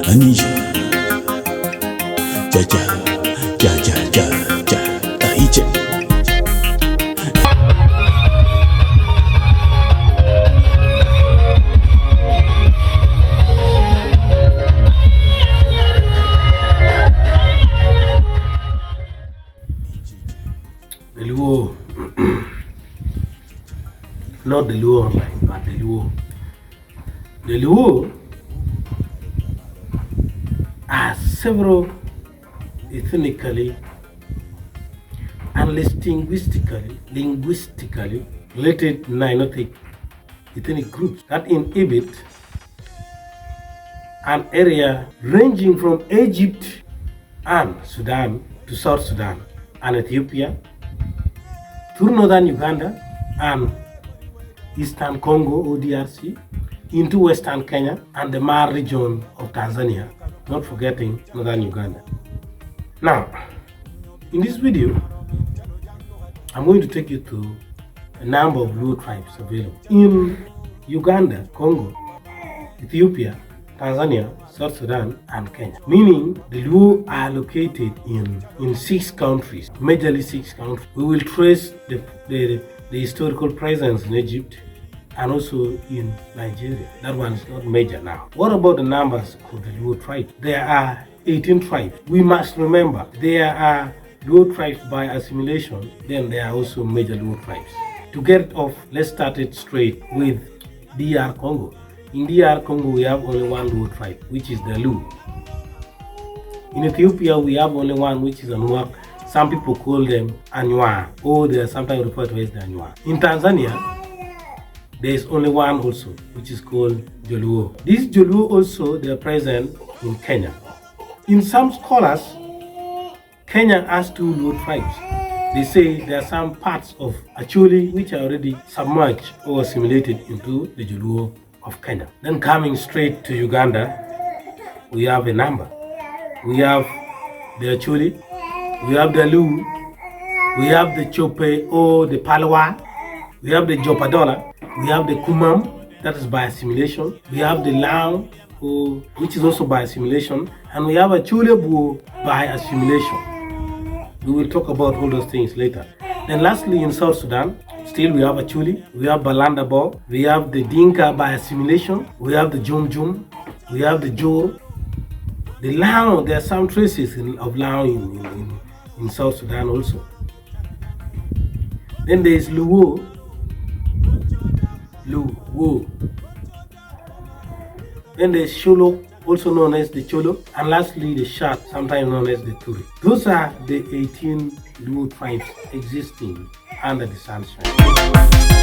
Anija. Ja ja ja ja ja ja. Aiche. The Luo, not the Luo online, but the Luo. The Luo are several ethnically and linguistically related Nilotic ethnic groups that inhabit an area ranging from Egypt and Sudan to South Sudan and Ethiopia, through northern Uganda and eastern Congo (ODRC), into western Kenya and the Mar region of Tanzania, not forgetting northern Uganda. Now, in this video, I'm going to take you to a number of Luo tribes available in Uganda, Congo, Ethiopia, Tanzania, South Sudan, and Kenya. Meaning the Luo are located in 6 countries, majorly 6 countries. We will trace the historical presence in Egypt and also in Nigeria. That one is not major now. What about the numbers of the Luo tribe? There are 18 tribes. We must remember there are Luo tribes by assimilation, then there are also major Luo tribes. To get it off, let's start it straight with DR Congo. In DR Congo, we have only one Luo tribe, which is the Lu. In Ethiopia, we have only one, which is Anuak. Some people call them Anywa, or they are sometimes referred to as the Anywa. In Tanzania, there is only one also, which is called Joluo. These Joluo also, they are present in Kenya. In some scholars, Kenya has 2 Luo tribes. They say there are some parts of Acholi which are already submerged or assimilated into the Joluo of Kenya. Then coming straight to Uganda, we have a number. We have the Acholi, we have the Alur, we have the Chope or the Palwa, we have the Jopadhola, we have the Kumam, that is by assimilation, we have the Lao, which is also by assimilation, and we have a Chulebu by assimilation. We will talk about all those things later. Then lastly, in South Sudan, still we have Acholi, we have Balandabo, we have the Dinka by assimilation, we have the Jum, we have the Jor, the Lao. There are some traces of Lao in South Sudan also. Then there is Luo. Then there is Sholo, also known as the Cholo, and lastly the Shat, sometimes known as the Turi. Those are the 18 Luo tribes existing under the sunshine.